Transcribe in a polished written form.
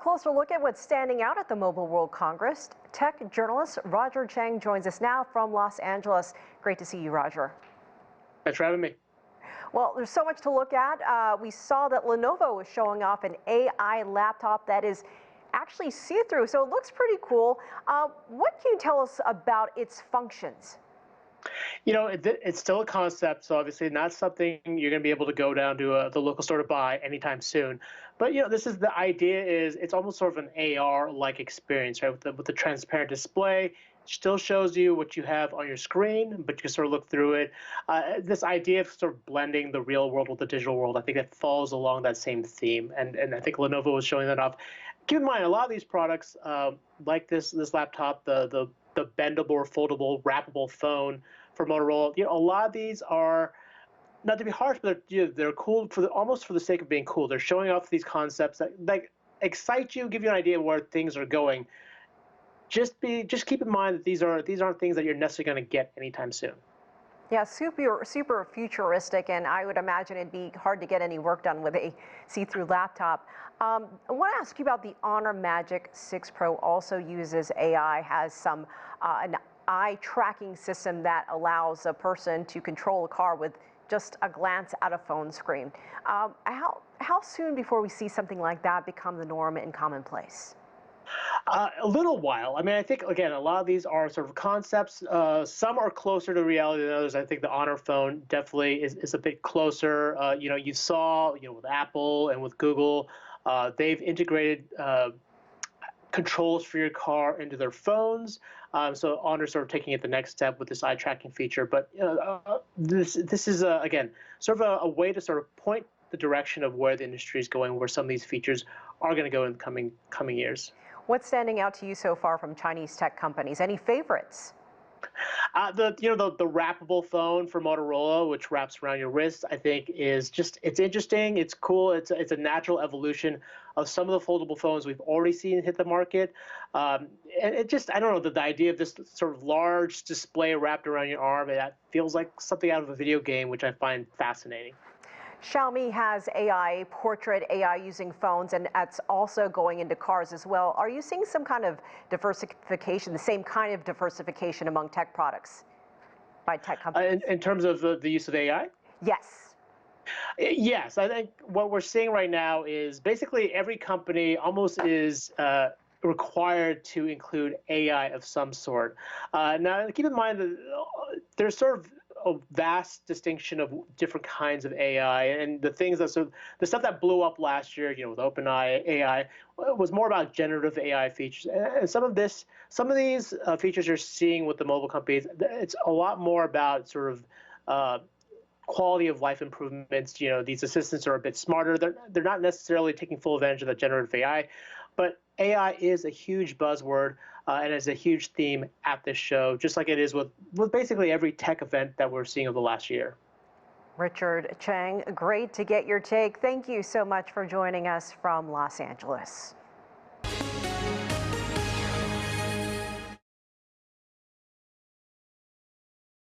closer look at what's standing out at the Mobile World Congress. Tech journalist Roger Cheng joins us now from Los Angeles. Great to see you, Roger. Thanks for having me. Well, there's so much to look at. We saw that Lenovo was showing off an AI laptop that is actually see-through, so it looks pretty cool. What can you tell us about its functions? You know, it's still a concept, so obviously not something you're going to be able to go down to the local store to buy anytime soon. But, you know, this is the idea is it's almost sort of an AR-like experience, right? With the transparent display, it still shows you what you have on your screen, but you can sort of look through it. This idea of sort of blending the real world with the digital world, I think that falls along that same theme, and I think Lenovo was showing that off. Keep in mind, a lot of these products, like this laptop, the bendable or foldable, wrappable phone for Motorola. You know, a lot of these are, not to be harsh, but they're cool almost for the sake of being cool. They're showing off these concepts that like excite you, give you an idea of where things are going. Just keep in mind that these aren't things that you're necessarily going to get anytime soon. Yeah, super futuristic, and I would imagine it'd be hard to get any work done with a see-through laptop. I want to ask you about the Honor Magic 6 Pro. Also uses AI, has some an eye tracking system that allows a person to control a car with just a glance at a phone screen. How soon before we see something like that become the norm and commonplace? A little while. I mean, I think, again, a lot of these are sort of concepts. Some are closer to reality than others. I think the Honor phone definitely is a bit closer. You know, you saw, with Apple and with Google, they've integrated controls for your car into their phones. So Honor's sort of taking it the next step with this eye tracking feature. But this is, again, sort of a way to sort of point the direction of where the industry is going, where some of these features are going to go in the coming years. What's standing out to you so far from Chinese tech companies? Any favorites? The wrappable phone for Motorola, which wraps around your wrist, I think it's interesting. It's cool. It's a natural evolution of some of the foldable phones we've already seen hit the market. And I don't know, the idea of this sort of large display wrapped around your arm, that feels like something out of a video game, which I find fascinating. Xiaomi has AI, portrait AI using phones, and that's also going into cars as well. Are you seeing some kind of diversification, the same kind of diversification among tech products by tech companies? In terms of the use of AI? Yes. Yes, I think what we're seeing right now is basically every company almost is required to include AI of some sort. Now, keep in mind that there's sort of a vast distinction of different kinds of AI, and the things that the stuff that blew up last year, with OpenAI AI, was more about generative AI features. And some of these features you're seeing with the mobile companies, it's a lot more about sort of quality of life improvements. These assistants are a bit smarter. They're not necessarily taking full advantage of the generative AI, but AI is a huge buzzword and is a huge theme at this show, just like it is with basically every tech event that we're seeing over the last year. Richard Cheng, great to get your take. Thank you so much for joining us from Los Angeles.